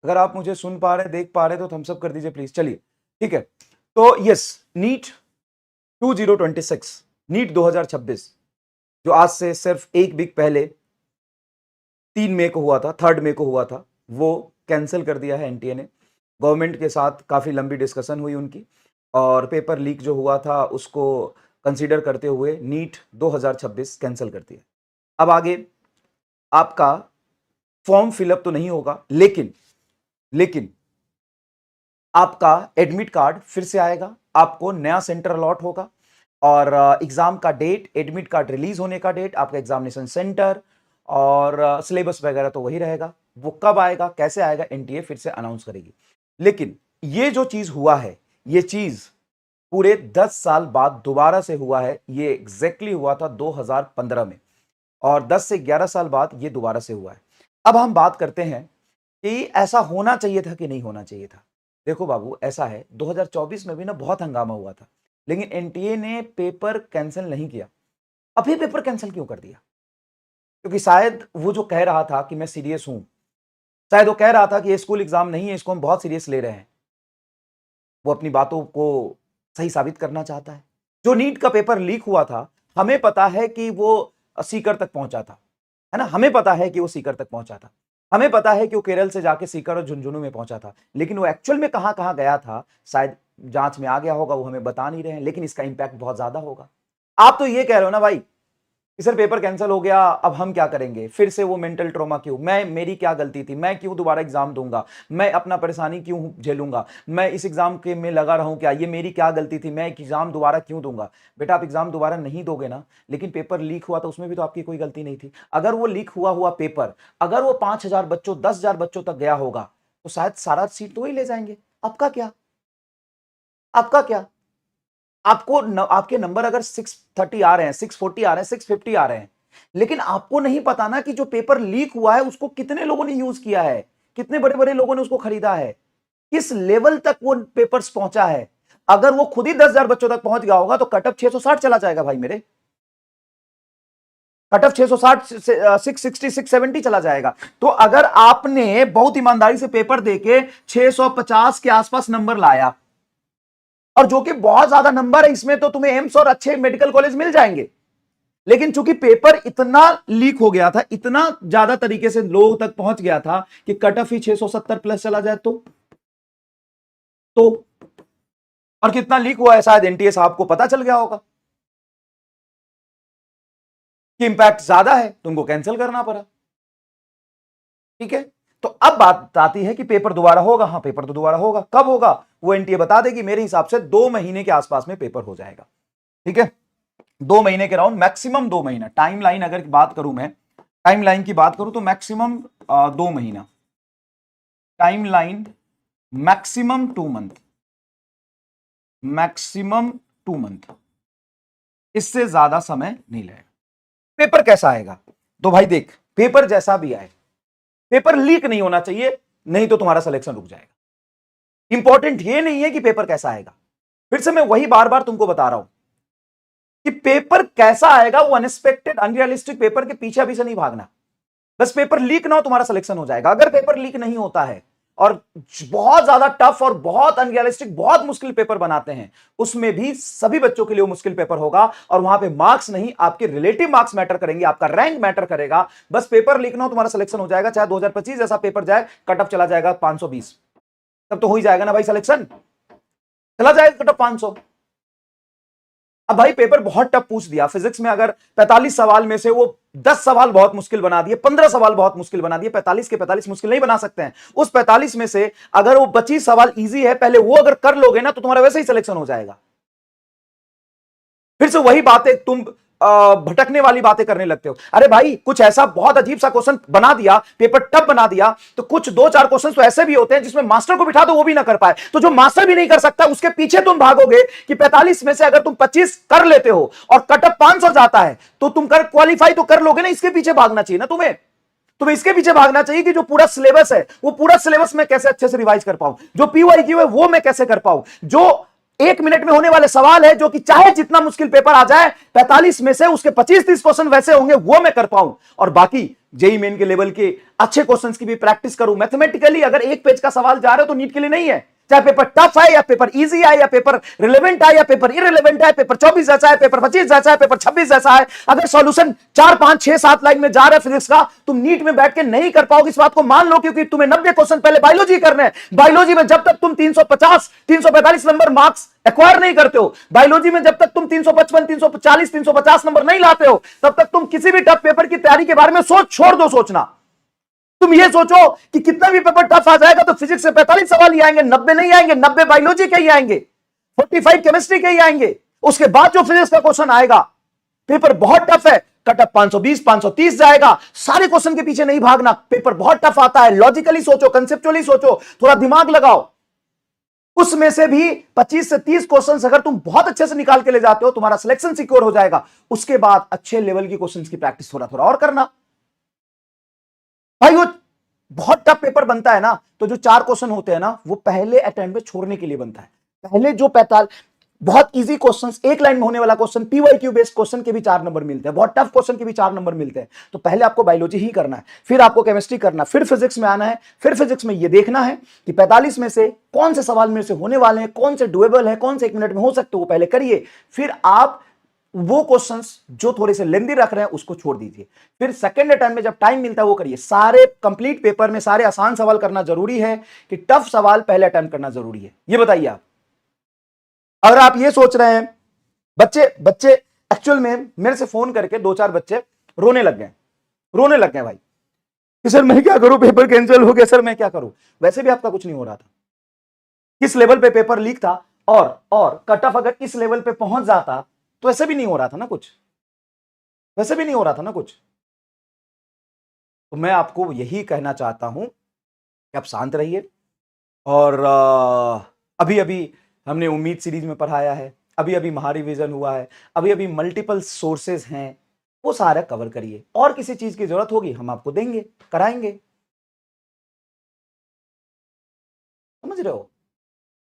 अगर आप मुझे सुन पा रहे, देख पा रहे तो थम्स अप कर दीजिए प्लीज। चलिए ठीक है, तो यस, नीट 2026, नीट 2026 जो आज से सिर्फ एक वीक पहले 3 मई को हुआ था, 3 मई को हुआ था, वो कैंसिल कर दिया है एनटीए ने। गवर्नमेंट के साथ काफी लंबी डिस्कशन हुई उनकी, और पेपर लीक जो हुआ था उसको कंसीडर करते हुए नीट 2026 कैंसिल कर दिया। अब आगे आपका फॉर्म फिलअप तो नहीं होगा, लेकिन आपका एडमिट कार्ड फिर से आएगा, आपको नया सेंटर अलॉट होगा, और एग्जाम का डेट, एडमिट कार्ड रिलीज होने का डेट, आपका एग्जामिनेशन सेंटर और सिलेबस वगैरह तो वही रहेगा। वो कब आएगा, कैसे आएगा, एनटीए फिर से अनाउंस करेगी। लेकिन ये जो चीज हुआ है, ये चीज पूरे 10 साल बाद दोबारा से हुआ है। ये एग्जैक्टली हुआ था 2015 में, और 10 से 11 साल बाद ये दोबारा से हुआ है। अब हम बात करते हैं कि ऐसा होना चाहिए था कि नहीं होना चाहिए था। देखो बाबू, ऐसा है 2024 में भी ना बहुत हंगामा हुआ था, लेकिन एनटीए ने पेपर कैंसिल नहीं किया। अभी पेपर कैंसिल क्यों कर दिया? क्योंकि शायद वो जो कह रहा था कि मैं सीरियस हूं, शायद वो कह रहा था कि ये स्कूल एग्जाम नहीं है, इसको हम बहुत सीरियस ले रहे हैं। वो अपनी बातों को सही साबित करना चाहता है। जो नीट का पेपर लीक हुआ था, हमें पता है कि वो सीकर तक पहुंचा था, है ना, हमें पता है कि वो सीकर तक पहुंचा था, हमें पता है कि वो केरल से जाके सीकर और झुंझुनू में पहुंचा था, लेकिन वो एक्चुअल में कहां कहां गया था शायद जांच में आ गया होगा, वो हमें बता नहीं रहे हैं, लेकिन इसका इंपैक्ट बहुत ज्यादा होगा। आप तो ये कह रहे हो ना भाई कि सर पेपर कैंसिल हो गया, अब हम क्या करेंगे, फिर से वो मेंटल ट्रॉमा क्यों, मेरी क्या गलती थी, मैं क्यों दोबारा एग्जाम दूंगा, मैं अपना परेशानी क्यों झेलूंगा, मैं इस एग्जाम के में लगा रहूं क्या, ये मेरी क्या गलती थी, मैं एग्जाम दोबारा क्यों दूंगा। बेटा, आप एग्जाम दोबारा नहीं दोगे ना, लेकिन पेपर लीक हुआ तो उसमें भी तो आपकी कोई गलती नहीं थी। अगर वो लीक हुआ पेपर, अगर वो 5,000 बच्चों, 10,000 बच्चों तक गया होगा तो शायद सारा सीट तो ही ले जाएंगे। आपका क्या, आपका क्या, आपके नंबर अगर 630 आ रहे हैं, 640 आ रहे हैं, 650 आ रहे हैं, लेकिन आपको नहीं पता ना कि जो पेपर लीक हुआ है उसको कितने लोगों ने यूज किया है, कितने बड़े बड़े लोगों ने उसको खरीदा है, किस लेवल तक वो पेपर्स पहुंचा है। अगर वो खुद ही 10,000 बच्चों तक पहुंच गया होगा तो कट ऑफ 660 चला जाएगा भाई मेरे, कट ऑफ 660 660 670 चला जाएगा। तो अगर आपने बहुत ईमानदारी से पेपर देके 650 के आसपास नंबर लाया, और जो कि बहुत ज्यादा नंबर है, इसमें तो तुम्हें एम्स और अच्छे मेडिकल कॉलेज मिल जाएंगे, लेकिन चूंकि पेपर इतना लीक हो गया था, इतना ज्यादा तरीके से लोगों तक पहुंच गया था कि कट ऑफ ही 670 प्लस चला जाए तो और कितना लीक हुआ है शायद एनटीए साहब को पता चल गया होगा कि इंपैक्ट ज्यादा है, तुमको कैंसिल करना पड़ा। ठीक है, तो अब बात आती है कि पेपर दोबारा होगा। हाँ, पेपर तो दोबारा होगा, कब होगा वो एनटीए बता देगी। मेरे हिसाब से 2 महीने के आसपास में पेपर हो जाएगा। ठीक है, 2 महीने के राउंड, मैक्सिमम 2 महीना टाइमलाइन। अगर बात करूं मैं टाइमलाइन की बात करूं तो मैक्सिमम 2 महीना timeline, maximum 2 month, maximum 2 month, इससे ज्यादा समय नहीं लगेगा। पेपर कैसा आएगा तो भाई देख, पेपर जैसा भी आए, पेपर लीक नहीं होना चाहिए, नहीं तो तुम्हारा सिलेक्शन रुक जाएगा। इंपॉर्टेंट ये नहीं है कि पेपर कैसा आएगा, फिर से मैं वही बार बार तुमको बता रहा हूं कि पेपर कैसा आएगा, वो अनएक्सपेक्टेड अनरियलिस्टिक पेपर के पीछे अभी से नहीं भागना। बस पेपर लीक ना हो, तुम्हारा सिलेक्शन हो जाएगा। अगर पेपर लीक नहीं होता है और बहुत ज्यादा टफ और बहुत अनरियलिस्टिक, बहुत मुश्किल पेपर बनाते हैं, उसमें भी सभी बच्चों के लिए वो मुश्किल पेपर होगा, और वहां पे मार्क्स नहीं, आपके रिलेटिव मार्क्स मैटर करेंगे, आपका रैंक मैटर करेगा। बस पेपर लीक ना हो, तुम्हारा सिलेक्शन हो जाएगा। चाहे 2025 जैसा पेपर जाए, कट ऑफ चला जाएगा 520, तब तो हो ही जाएगा ना भाई, सिलेक्शन चला जाएगा कट ऑफ 500। अब भाई पेपर बहुत टफ पूछ दिया फिजिक्स में, अगर 45 सवाल में से वो 10 सवाल बहुत मुश्किल बना दिए, 15 सवाल बहुत मुश्किल बना दिए, 45 के 45 मुश्किल नहीं बना सकते हैं। उस 45 में से अगर वो 25 सवाल इजी है, पहले वो अगर कर लोगे ना, तो तुम्हारा वैसे ही सिलेक्शन हो जाएगा। फिर से वही बातें तुम भटकने वाली बातें करने लगते हो। अरे भाई, कुछ ऐसा बहुत अजीब सा क्वेश्चन बना दिया, पेपर टफ बना दिया, तो कुछ 2-4 क्वेश्चन तो ऐसे भी होते हैं जिसमें मास्टर को बिठा दो वो भी ना कर पाए। तो जो मास्टर भी नहीं कर सकता, उसके पीछे तुम भागोगे कि 45 में से अगर तुम 25 कर लेते हो और कट ऑफ 500 जाता है, तो तुम कर क्वालिफाई तो कर लोगे ना। इसके पीछे भागना चाहिए ना तुम्हें इसके पीछे भागना चाहिए कि जो पूरा सिलेबस है, वो पूरा सिलेबस मैं कैसे अच्छे से रिवाइज कर पाऊं, जो पीवाईक्यू है वो मैं कैसे कर पाऊं, जो 1 मिनट में होने वाले सवाल है जो कि चाहे जितना मुश्किल पेपर आ जाए 45 में से उसके 25-30 क्वेश्चन वैसे होंगे वो मैं कर पाऊं, और बाकी जेई मेन के लेवल के अच्छे क्वेश्चंस की भी प्रैक्टिस करूं। मैथमेटिकली अगर एक पेज का सवाल जा रहे हो तो नीट के लिए नहीं है, चाहे पेपर टफ है या पेपर इजी है या पेपर रिलेवेंट है या पेपर इररिलेवेंट है, पेपर 24 जैसा है, पेपर 25 जैसा है, पेपर 26 जैसा है, अगर सॉल्यूशन 4 5 6 7 लाइन में जा रहा है फिजिक्स का, तुम नीट में बैठ के नहीं कर पाओगे, इस बात को मान लो, क्योंकि तुम्हें 90 क्वेश्चन पहले बायोलॉजी करने हैं। बायोलॉजी में जब तक तुम 350 345 नंबर मार्क्स एक्वायर नहीं करते हो, बायोलॉजी में जब तक तुम 355 340 350 नंबर नहीं लाते हो, तब तक तुम किसी भी टफ पेपर की तैयारी के बारे में छोड़ दो सोचना। तुम ये सोचो कि कितना भी पेपर टफ आ जाएगा तो फिजिक्स से 45 सवाल ही आएंगे, 90 नहीं आएंगे, 90 बायोलॉजी के ही आएंगे, 45 केमिस्ट्री के ही आएंगे। उसके बाद जो फिजिक्स का क्वेश्चन आएगा, पेपर बहुत टफ है, कटअप 520 530 जाएगा, सारे क्वेश्चन के पीछे नहीं भागना, पेपर बहुत टफ आता है, लॉजिकली सोचो, कंसेप्चुअली सोचो, थोड़ा दिमाग लगाओ। उसमें से भी 25 से 30 क्वेश्चंस अगर तुम बहुत अच्छे से निकाल के ले जाते हो, तुम्हारा सिलेक्शन सिक्योर हो जाएगा। उसके बाद अच्छे लेवल की क्वेश्चंस की प्रैक्टिस थोड़ा थोड़ा और करना। भाई वो बहुत टफ पेपर बनता है ना, तो जो 4 क्वेश्चन होते हैं ना, वो पहले अटेम्प्ट में छोड़ने के लिए बनता है। पहले जो 45 बहुत इजी क्वेश्चंस, एक लाइन में होने वाला क्वेश्चन, पीवाईक्यू बेस्ड क्वेश्चन के भी 4 नंबर मिलते हैं, बहुत टफ क्वेश्चन के भी 4 नंबर मिलते हैं। तो पहले आपको बायोलॉजी ही करना है, फिर आपको केमिस्ट्री करना, फिर फिजिक्स में आना है, फिर फिजिक्स में ये देखना है कि 45 में से कौन से सवाल मेरे से होने वाले हैं, कौन से डुएबल है, कौन से 1 मिनट में हो सकते हो, वो पहले करिए। फिर आप वो क्वेश्चंस जो थोड़े से लेंदी रख रहे हैं उसको छोड़ दीजिए। फिर सेकंड अटेम्प्ट में जब टाइम मिलता है वो करिए। सारे कंप्लीट पेपर में सारे आसान सवाल करना जरूरी है कि टफ सवाल पहले अटेम्प्ट करना जरूरी है? ये बताइए आप। अगर आप ये सोच रहे हैं, बच्चे एक्चुअल में मेरे से फोन करके 2-4 बच्चे रोने लग गए भाई कि सर मैं क्या करूं, पेपर कैंसिल हो गया, सर मैं क्या करूं। वैसे भी आपका कुछ नहीं हो रहा था, किस लेवल पे पेपर लीक था, और कट ऑफ अगर इस लेवल पे पहुंच जाता तो ऐसे भी नहीं हो रहा था ना कुछ, वैसे भी नहीं हो रहा था ना कुछ। तो मैं आपको यही कहना चाहता हूं कि आप शांत रहिए। और अभी अभी हमने उम्मीद सीरीज में पढ़ाया है, अभी अभी महारिविजन हुआ है, अभी अभी मल्टीपल सोर्सेज हैं, वो सारा कवर करिए। और किसी चीज की जरूरत होगी हम आपको देंगे, कराएंगे, समझ रहे हो?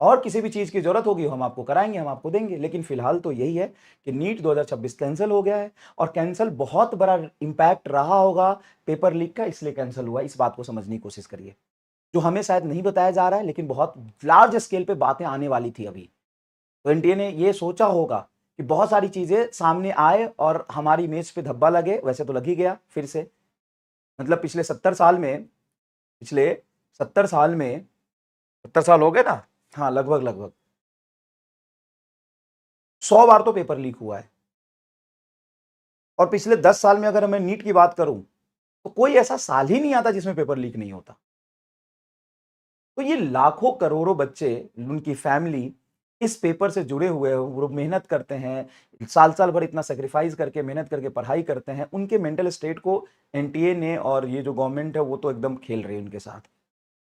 और किसी भी चीज की जरूरत होगी हम आपको कराएंगे, हम आपको देंगे। लेकिन फिलहाल तो यही है कि नीट 2026 कैंसिल हो गया है, और कैंसिल बहुत बड़ा इंपैक्ट रहा होगा पेपर लीक का, इसलिए कैंसिल हुआ। इस बात को समझने की कोशिश करिए, जो हमें शायद नहीं बताया जा रहा है, लेकिन बहुत लार्ज स्केल पे बातें आने वाली थी अभी। तो एनटीए ने ये सोचा होगा कि बहुत सारी चीजें सामने आए और हमारी इमेज पे धब्बा लगे। वैसे तो लग ही गया फिर से, मतलब पिछले 70 साल में, 70 साल हो गए ना, हाँ लगभग 100 बार तो पेपर लीक हुआ है। और पिछले 10 साल में अगर मैं नीट की बात करूं तो कोई ऐसा साल ही नहीं आता जिसमें पेपर लीक नहीं होता। तो ये लाखों करोड़ों बच्चे, उनकी फैमिली इस पेपर से जुड़े हुए हैं, वो मेहनत करते हैं, साल साल भर इतना सेक्रीफाइस करके मेहनत करके पढ़ाई करते हैं, उनके मेंटल स्टेट को एनटीए ने और ये जो गवर्नमेंट है वो तो एकदम खेल रही है उनके साथ।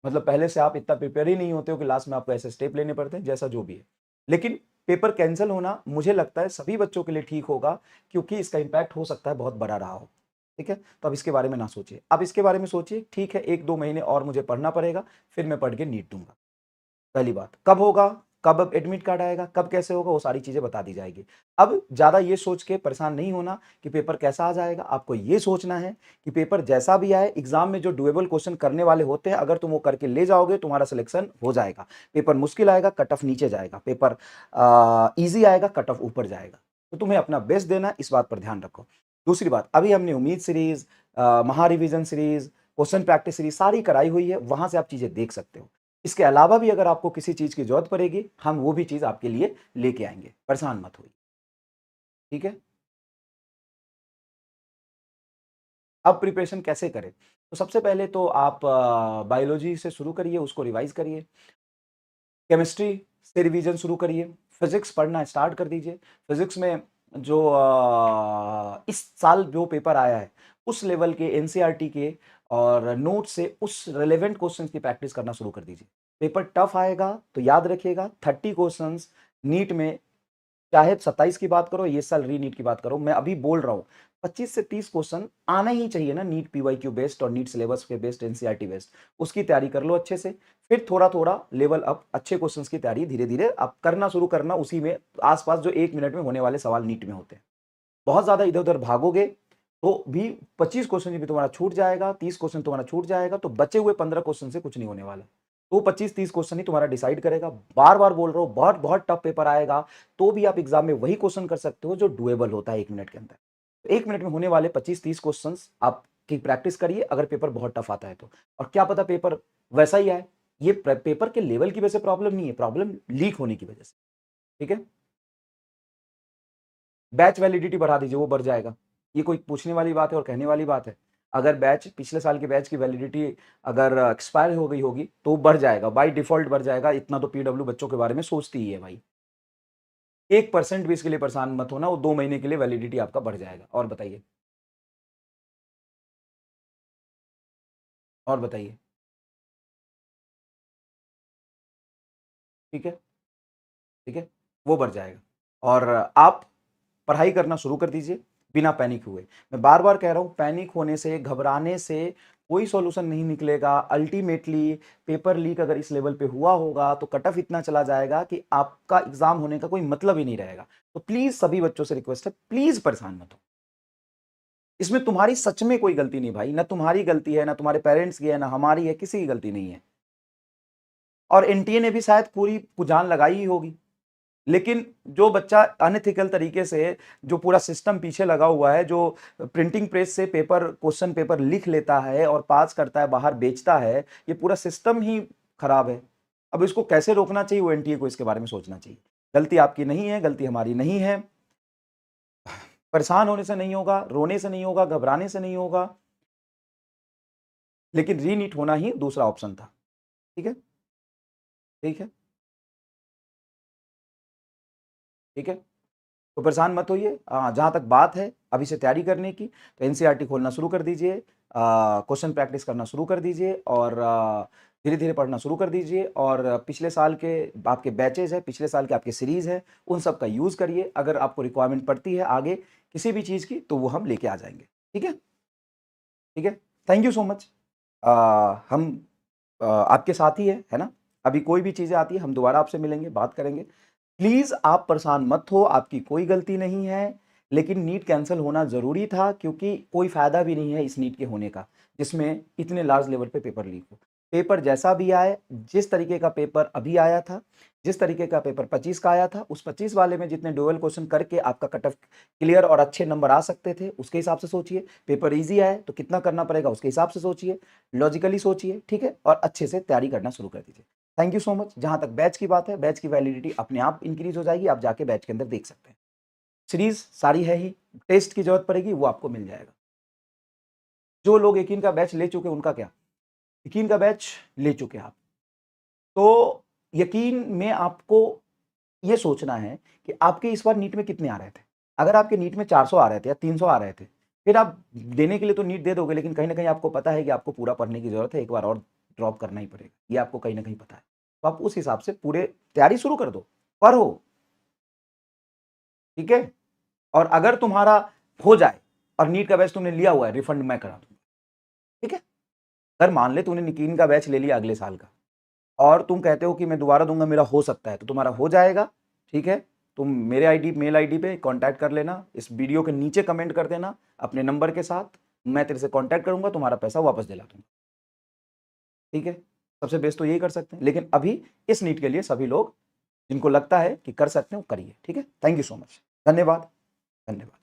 मतलब पहले से आप इतना प्रिपेयर ही नहीं होते हो कि लास्ट में आपको ऐसे स्टेप लेने पड़ते हैं, जैसा जो भी है। लेकिन पेपर कैंसिल होना मुझे लगता है सभी बच्चों के लिए ठीक होगा, क्योंकि इसका इंपैक्ट हो सकता है बहुत बड़ा रहा हो। ठीक है, तो अब इसके बारे में ना सोचिए, अब इसके बारे में सोचिए ठीक है 1-2 महीने और मुझे पढ़ना पड़ेगा, फिर मैं पढ़ के नीट दूंगा। पहली बात, कब होगा, कब एडमिट कार्ड आएगा, कब कैसे होगा, वो सारी चीजें बता दी जाएगी। अब ज्यादा ये सोच के परेशान नहीं होना कि पेपर कैसा आ जाएगा। आपको ये सोचना है कि पेपर जैसा भी आए, एग्जाम में जो डुएबल क्वेश्चन करने वाले होते हैं, अगर तुम वो करके ले जाओगे तुम्हारा सिलेक्शन हो जाएगा। पेपर मुश्किल आएगा, कट ऑफ नीचे जाएगा, पेपर ईजी आएगा, कट ऑफ ऊपर जाएगा। तो तुम्हें अपना बेस्ट देना, इस बात पर ध्यान रखो। दूसरी बात, अभी हमने उम्मीद सीरीज, महारिविजन सीरीज, क्वेश्चन प्रैक्टिस सीरीज सारी कराई हुई है, वहां से आप चीजें देख सकते हो। इसके अलावा भी अगर आपको किसी चीज की जरूरत पड़ेगी, हम वो भी चीज आपके लिए लेके आएंगे, परेशान मत होइए। ठीक है, अब प्रिपरेशन कैसे करें? तो सबसे पहले तो आप बायोलॉजी से शुरू करिए, उसको रिवाइज करिए, केमिस्ट्री से रिवीजन शुरू करिए, फिजिक्स पढ़ना स्टार्ट कर दीजिए। फिजिक्स में जो इस साल जो पेपर आया है उस लेवल के एनसीईआरटी के और नोट से उस रिलेवेंट क्वेश्चंस की प्रैक्टिस करना शुरू कर दीजिए। पेपर टफ आएगा तो याद रखिएगा 30 क्वेश्चंस नीट में, चाहे 27 की बात करो, ये साल री नीट की बात करो, मैं अभी बोल रहा हूँ 25 से 30 क्वेश्चन आना ही चाहिए ना, नीट पीवाईक्यू बेस्ड और नीट सिलेबस के बेस्ड, एनसीईआरटी बेस्ड, उसकी तैयारी कर लो अच्छे से। फिर थोड़ा थोड़ा लेवल अप, अच्छे क्वेश्चंस की तैयारी धीरे धीरे आप करना शुरू करना, उसी में आसपास जो 1 मिनट में होने वाले सवाल नीट में होते हैं। बहुत ज्यादा इधर उधर भागोगे तो भी 25 क्वेश्चन भी तुम्हारा छूट जाएगा, 30 क्वेश्चन तुम्हारा छूट जाएगा, तो बचे हुए 15 क्वेश्चन से कुछ नहीं होने वाला। तो 25-30 क्वेश्चन ही तुम्हारा डिसाइड करेगा। बार बार बोल रहा हूं, बहुत बहुत टफ पेपर आएगा तो भी आप एग्जाम में वही क्वेश्चन कर सकते हो जो डुएबल होता है 1 मिनट के अंदर। तो 1 मिनट में होने वाले 25-30 क्वेश्चन आपकी प्रैक्टिस करिए, अगर पेपर बहुत टफ आता है तो। और क्या पता पेपर वैसा ही आए, ये पेपर के लेवल की वजह से प्रॉब्लम नहीं है, प्रॉब्लम लीक होने की वजह से। ठीक है, बैच वैलिडिटी बढ़ा दीजिए, वो बढ़ जाएगा। ये कोई पूछने वाली बात है और कहने वाली बात है। अगर बैच, पिछले साल के बैच की वैलिडिटी अगर एक्सपायर हो गई होगी तो बढ़ जाएगा, बाय डिफॉल्ट बढ़ जाएगा। इतना तो पीडब्ल्यू बच्चों के बारे में सोचती ही है भाई। 1% भी इसके लिए परेशान मत होना, वो 2 महीने के लिए वैलिडिटी आपका बढ़ जाएगा। और बताइए, और बताइए। ठीक है, ठीक है, वो बढ़ जाएगा। और आप पढ़ाई करना शुरू कर दीजिए बिना पैनिक हुए। मैं बार बार कह रहा हूं, पैनिक होने से, घबराने से कोई सॉल्यूशन नहीं निकलेगा। अल्टीमेटली पेपर लीक अगर इस लेवल पे हुआ होगा तो कट ऑफ इतना चला जाएगा कि आपका एग्जाम होने का कोई मतलब ही नहीं रहेगा। तो प्लीज सभी बच्चों से रिक्वेस्ट है, प्लीज परेशान मत हो। इसमें तुम्हारी सच में कोई गलती नहीं भाई, ना तुम्हारी गलती है, ना तुम्हारे पेरेंट्स की है, ना हमारी है, किसी की गलती नहीं है। और एनटीए ने भी शायद पूरी जान लगाई ही होगी, लेकिन जो बच्चा अनएथिकल तरीके से, जो पूरा सिस्टम पीछे लगा हुआ है, जो प्रिंटिंग प्रेस से पेपर, क्वेश्चन पेपर लिख लेता है और पास करता है, बाहर बेचता है, ये पूरा सिस्टम ही खराब है। अब इसको कैसे रोकना चाहिए, वो एनटीए को इसके बारे में सोचना चाहिए। गलती आपकी नहीं है, गलती हमारी नहीं है। परेशान होने से नहीं होगा, रोने से नहीं होगा, घबराने से नहीं होगा, लेकिन रीनीट होना ही दूसरा ऑप्शन था। ठीक है, ठीक है, ठीक है। तो परेशान मत होइए। जहां तक बात है अभी से तैयारी करने की, तो एनसीईआरटी खोलना शुरू कर दीजिए, क्वेश्चन प्रैक्टिस करना शुरू कर दीजिए, और धीरे धीरे पढ़ना शुरू कर दीजिए। और पिछले साल के आपके बैचेज है, पिछले साल के आपके सीरीज है, उन सब का यूज करिए। अगर आपको रिक्वायरमेंट पड़ती है आगे किसी भी चीज की, तो वो हम लेके आ जाएंगे। ठीक है, ठीक है। Thank you so much. हम आपके साथ ही है ना। अभी कोई भी चीजें आती है हम दोबारा आपसे मिलेंगे, बात करेंगे। प्लीज आप परेशान मत हो, आपकी कोई गलती नहीं है। लेकिन नीट कैंसिल होना जरूरी था, क्योंकि कोई फायदा भी नहीं है इस नीट के होने का, जिसमें इतने लार्ज लेवल पे पेपर लीक हो। पेपर जैसा भी आए, जिस तरीके का पेपर अभी आया था, जिस तरीके का पेपर 25 का आया था, उस 25 वाले में जितने डुअल क्वेश्चन करके आपका कट ऑफ क्लियर और अच्छे नंबर आ सकते थे, उसके हिसाब से सोचिए। पेपर इजी आए तो कितना करना पड़ेगा, उसके हिसाब से सोचिए, लॉजिकली सोचिए। ठीक है, और अच्छे से तैयारी करना शुरू कर दीजिए। Thank you so much. जहां तक बैच की बात है, बैच की वैलिडिटी अपने आप इंक्रीज हो जाएगी, आप जाके बैच के अंदर देख सकते हैं। सीरीज सारी है ही, टेस्ट की जरूरत पड़ेगी वो आपको मिल जाएगा। जो लोग यकीन का बैच ले चुके उनका क्या, यकीन का बैच ले चुके आप, तो यकीन में आपको ये सोचना है कि आपके इस बार नीट में कितने आ रहे थे। अगर आपके नीट में 400 आ रहे थे या 300 आ रहे थे, फिर आप देने के लिए तो नीट दे दोगे, लेकिन कहीं ना कहीं आपको पता है कि आपको पूरा पढ़ने की जरूरत है, एक बार और ड्रॉप करना ही पड़ेगा, ये आपको कहीं ना कहीं पता है। तो आप उस हिसाब से पूरे तैयारी शुरू कर दो, पढ़ो। ठीक है, और अगर तुम्हारा हो जाए और नीट का बैच तुमने लिया हुआ है, रिफंड मैं करा दूंगा। ठीक है, अगर मान ले तूने निकीन का बैच ले लिया अगले साल का, और तुम कहते हो कि मैं दोबारा दूंगा, मेरा हो सकता है, तो तुम्हारा हो जाएगा। ठीक है, तुम मेरे आईडी, मेल आईडी पे कांटेक्ट कर लेना, इस वीडियो के नीचे कमेंट कर देना अपने नंबर के साथ, मैं तेरे से कांटेक्ट करूंगा, तुम्हारा पैसा वापस दिला दूंगा। ठीक है, सबसे बेस्ट तो यही कर सकते हैं। लेकिन अभी इस नीट के लिए सभी लोग जिनको लगता है कि कर सकते हो, करिए। ठीक है, थैंक यू सो मच। धन्यवाद, धन्यवाद।